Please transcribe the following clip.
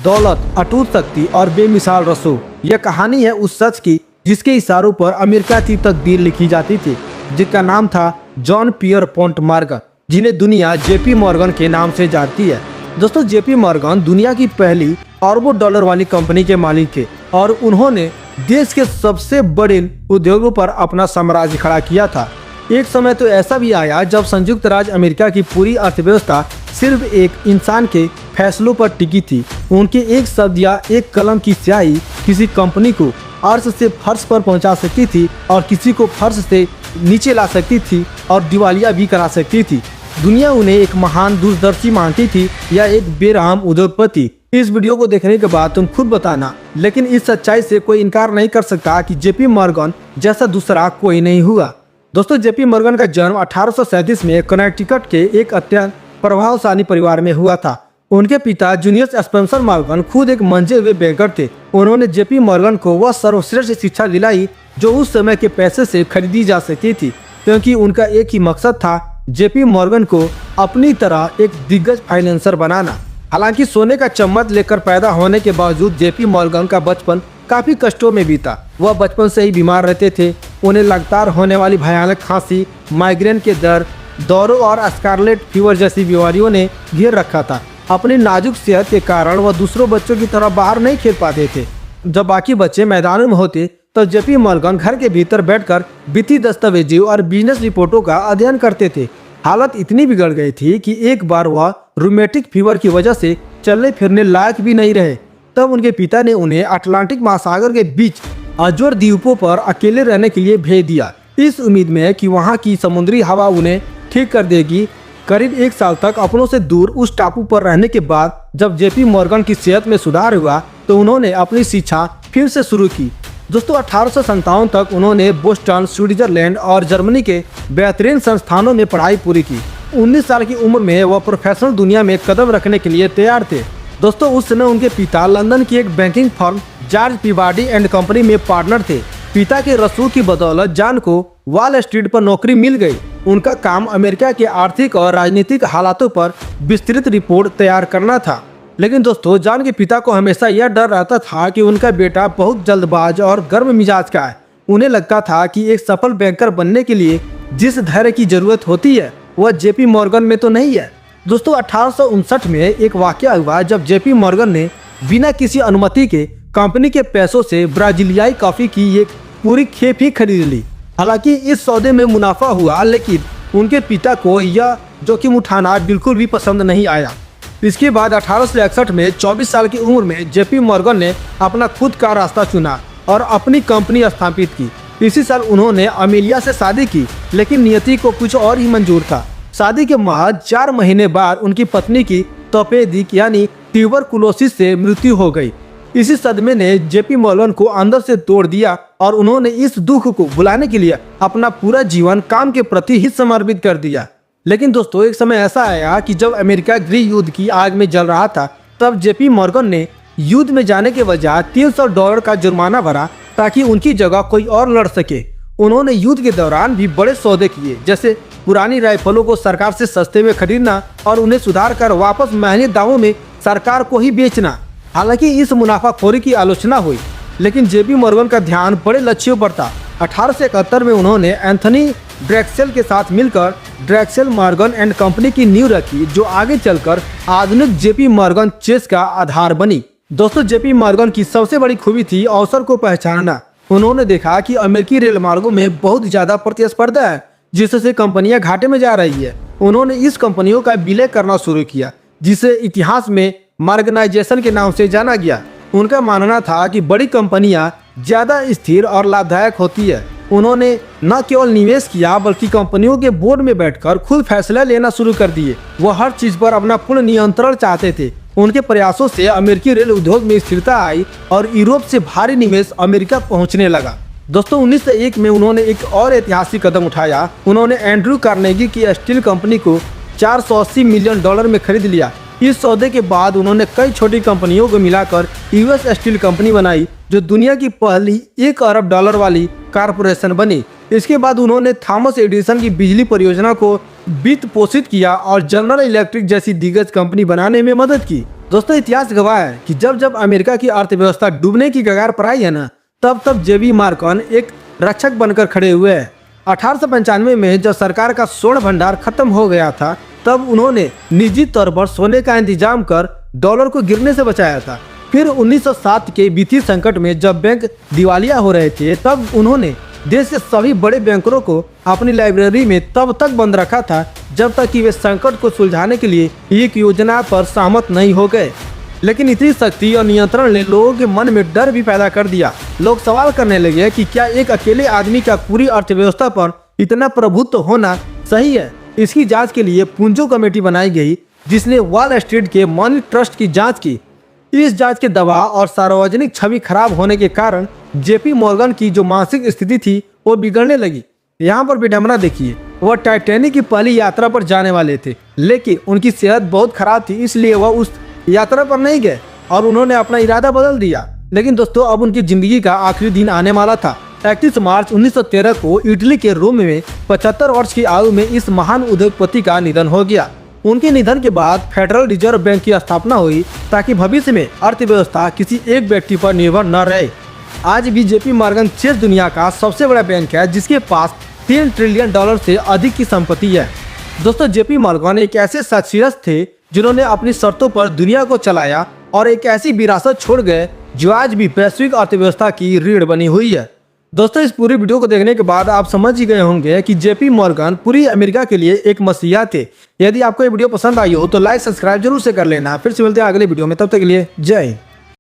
दौलत, अटूट शक्ति और बेमिसाल रसूख। यह कहानी है उस शख्स की जिसके इशारों पर अमेरिका की तकदीर लिखी जाती थी, जिसका नाम था जॉन पियरपोंट मॉर्गन, जिन्हें दुनिया जेपी मॉर्गन के नाम से जानती है। दोस्तों, जेपी मॉर्गन दुनिया की पहली अरबों डॉलर वाली कंपनी के मालिक थे और उन्होंने देश के सबसे बड़े उद्योगों पर अपना साम्राज्य खड़ा किया था। एक समय तो ऐसा भी आया जब संयुक्त राज्य अमेरिका की पूरी अर्थव्यवस्था सिर्फ एक इंसान के फैसलों पर टिकी थी। उनके एक शब्द या एक कलम की स्याही किसी कंपनी को अर्श से फर्श पर पहुंचा सकती थी और किसी को फर्श से नीचे ला सकती थी और दिवालिया भी करा सकती थी। दुनिया उन्हें एक महान दूरदर्शी मानती थी या एक बेरहम उद्योगपति। इस वीडियो को देखने के बाद तुम खुद बताना, लेकिन इस सच्चाई से कोई इनकार नहीं कर सकता कि जेपी मॉर्गन जैसा दूसरा कोई नहीं हुआ। दोस्तों, जेपी मॉर्गन का जन्म 1837 में कनेक्टिकट के एक अत्यंत प्रभावशाली परिवार में हुआ था। उनके पिता जूनियस स्पेंसर मॉर्गन खुद एक मंजे हुए बैंकर थे। उन्होंने जेपी मॉर्गन को वह सर्वश्रेष्ठ शिक्षा दिलाई जो उस समय के पैसे से खरीदी जा सकती थी, क्योंकि उनका एक ही मकसद था, जेपी मॉर्गन को अपनी तरह एक दिग्गज फाइनेंसर बनाना। हालांकि सोने का चम्मच लेकर पैदा होने के बावजूद जेपी मॉर्गन का बचपन काफी कष्टों में बीता। वह बचपन से ही बीमार रहते थे। उन्हें लगातार होने वाली भयानक खांसी, माइग्रेन के दौरों और स्कारलेट फीवर जैसी बीमारियों ने घेर रखा था। अपनी नाजुक सेहत के कारण वह दूसरों बच्चों की तरह बाहर नहीं खेल पाते थे। जब बाकी बच्चे मैदानों में होते तो जेपी मॉर्गन घर के भीतर बैठकर वित्तीय दस्तावेजों और बिजनेस रिपोर्टों का अध्ययन करते थे। हालत इतनी बिगड़ गई थी कि एक बार वह रूमेटिक फीवर की वजह से चलने फिरने लायक भी नहीं रहे। तब उनके पिता ने उन्हें अटलांटिक महासागर के बीच अजोर द्वीपों पर अकेले रहने के लिए भेज दिया, इस उम्मीद में कि वहां की समुद्री हवा उन्हें ठीक कर देगी। करीब 1 साल तक अपनों से दूर उस टापू पर रहने के बाद जब जेपी मॉर्गन की सेहत में सुधार हुआ तो उन्होंने अपनी शिक्षा फिर से शुरू की। दोस्तों, 1857 तक उन्होंने बोस्टन, स्विट्जरलैंड और जर्मनी के बेहतरीन संस्थानों में पढ़ाई पूरी की। 19 साल की उम्र में वह प्रोफेशनल दुनिया में कदम रखने के लिए तैयार थे। दोस्तों, उस समय उनके पिता लंदन की एक banking firm George Peabody and company में पार्टनर थे। पिता के रसूख की बदौलत जॉन को वॉल स्ट्रीट पर नौकरी मिल गई। उनका काम अमेरिका के आर्थिक और राजनीतिक हालातों पर विस्तृत रिपोर्ट तैयार करना था। लेकिन दोस्तों, जॉन के पिता को हमेशा यह डर रहता था कि उनका बेटा बहुत जल्दबाज और गर्म मिजाज का है। उन्हें लगता था कि एक सफल बैंकर बनने के लिए जिस धैर्य की जरूरत होती है वह जेपी मॉर्गन में तो नहीं है। दोस्तों, 1859 में एक वाकया हुआ जब जेपी मॉर्गन ने बिना किसी अनुमति के कंपनी के पैसों से ब्राजीलियाई कॉफी की एक पूरी खेप ही खरीद ली। हालांकि इस सौदे में मुनाफा हुआ, लेकिन उनके पिता को यह जोखिम उठाना बिल्कुल भी पसंद नहीं आया। इसके बाद 1861 में 24 साल की उम्र में जेपी मॉर्गन ने अपना खुद का रास्ता चुना और अपनी कंपनी स्थापित की। इसी साल उन्होंने अमेलिया से शादी की, लेकिन नियति को कुछ और ही मंजूर था। शादी के महज 4 महीने बाद उनकी पत्नी की तपेदिक यानी ट्यूबरकुलोसिस से मृत्यु हो गई। इसी सदमे ने जेपी मॉर्गन को अंदर से तोड़ दिया और उन्होंने इस दुख को भुलाने के लिए अपना पूरा जीवन काम के प्रति ही समर्पित कर दिया। लेकिन दोस्तों, एक समय ऐसा आया कि जब अमेरिका गृह युद्ध की आग में जल रहा था, तब जेपी मॉर्गन ने युद्ध में जाने के बजाय $300 का जुर्माना भरा ताकि उनकी जगह कोई और लड़ सके। उन्होंने युद्ध के दौरान भी बड़े सौदे किए, जैसे पुरानी राइफलों को सरकार से सस्ते में खरीदना और उन्हें सुधार कर वापस महंगे दामों में सरकार को ही बेचना। हालांकि इस मुनाफाखोरी की आलोचना हुई, लेकिन जेपी मॉर्गन का ध्यान बड़े लक्ष्यों पर था। 1871 में उन्होंने एंथनी ड्रेक्सेल के साथ मिलकर ड्रेक्सेल मॉर्गन एंड कंपनी की नींव रखी, जो आगे चलकर आधुनिक जेपी मॉर्गन चेस का आधार बनी। दोस्तों, जेपी मॉर्गन की सबसे बड़ी खूबी थी अवसर को पहचानना। उन्होंने देखा कि अमेरिकी रेल मार्गों में बहुत ज्यादा प्रतिस्पर्धा है, जिससे कंपनियां घाटे में जा रही है। उन्होंने इस कंपनियों का विलय करना शुरू किया, जिसे इतिहास में मार्गनाइजेशन के नाम से जाना गया। उनका मानना था कि बड़ी कंपनियां ज्यादा स्थिर और लाभदायक होती है। उन्होंने न केवल निवेश किया, बल्कि कंपनियों के बोर्ड में बैठकर खुद फैसला लेना शुरू कर दिए। वो हर चीज पर अपना पूर्ण नियंत्रण चाहते थे। उनके प्रयासों से अमेरिकी रेल उद्योग में स्थिरता आई और यूरोप से भारी निवेश अमेरिका पहुंचने लगा। दोस्तों, 1901 में उन्होंने एक और ऐतिहासिक कदम उठाया। उन्होंने एंड्रू कार्नेगी की स्टील कंपनी को $480 मिलियन में खरीद लिया। इस सौदे के बाद उन्होंने कई छोटी कंपनियों को मिलाकर यूएस स्टील कंपनी बनाई, जो दुनिया की पहली $1 अरब वाली कारपोरेशन बनी। इसके बाद उन्होंने थॉमस एडिसन की बिजली परियोजना को वित्त पोषित किया और जनरल इलेक्ट्रिक जैसी दिग्गज कंपनी बनाने में मदद की। दोस्तों, इतिहास गवाह है कि जब जब अमेरिका की अर्थव्यवस्था डूबने की कगार पर आई है ना, तब जेबी मॉर्गन एक रक्षक बनकर खड़े हुए हैं। 1895 में जब सरकार का स्वर्ण भंडार खत्म हो गया था, तब उन्होंने निजी तौर पर सोने का इंतजाम कर डॉलर को गिरने से बचाया था। फिर 1907 के वित्तीय संकट में जब बैंक दिवालिया हो रहे थे, तब उन्होंने देश के सभी बड़े बैंकरों को अपनी लाइब्रेरी में तब तक बंद रखा था जब तक कि वे संकट को सुलझाने के लिए एक योजना पर सहमत नहीं हो गए। लेकिन इतनी शक्ति और नियंत्रण ने लोगों के मन में डर भी पैदा कर दिया। लोग सवाल करने लगे कि क्या एक अकेले आदमी का पूरी अर्थव्यवस्था पर इतना प्रभुत्व होना सही है। इसकी जांच के लिए पूंजो कमेटी बनाई गई, जिसने वॉल स्ट्रीट के मनी ट्रस्ट की जांच की। इस जांच के दबाव और सार्वजनिक छवि खराब होने के कारण जेपी मॉर्गन की जो मानसिक स्थिति थी वो बिगड़ने लगी। यहाँ पर विडंबना देखिए, वह टाइटैनिक की पहली यात्रा पर जाने वाले थे, लेकिन उनकी सेहत बहुत खराब थी, इसलिए वह उस यात्रा पर नहीं गए और उन्होंने अपना इरादा बदल दिया। लेकिन दोस्तों, अब उनकी जिंदगी का आखिरी दिन आने वाला था। 31 मार्च 1913 को इटली के रोम में 75 वर्ष की आयु में इस महान उद्योगपति का निधन हो गया। उनके निधन के बाद फेडरल रिजर्व बैंक की स्थापना हुई ताकि भविष्य में अर्थव्यवस्था किसी एक व्यक्ति पर निर्भर न रहे। आज भी जेपी मॉर्गन चेस दुनिया का सबसे बड़ा बैंक है, जिसके पास $3 ट्रिलियन से अधिक की संपत्ति है। दोस्तों, जेपी मॉर्गन एक ऐसे शख्सियत थे जिन्होंने अपनी शर्तों पर दुनिया को चलाया और एक ऐसी विरासत छोड़ गए जो आज भी वैश्विक अर्थव्यवस्था की रीढ़ बनी हुई है। दोस्तों, इस पूरी वीडियो को देखने के बाद आप समझ ही गए होंगे कि जेपी मॉर्गन पूरी अमेरिका के लिए एक मसीहा थे। यदि आपको ये वीडियो पसंद आई हो तो लाइक सब्सक्राइब जरूर से कर लेना। फिर से मिलते हैं अगले वीडियो में, तब तक के लिए जय हिंद।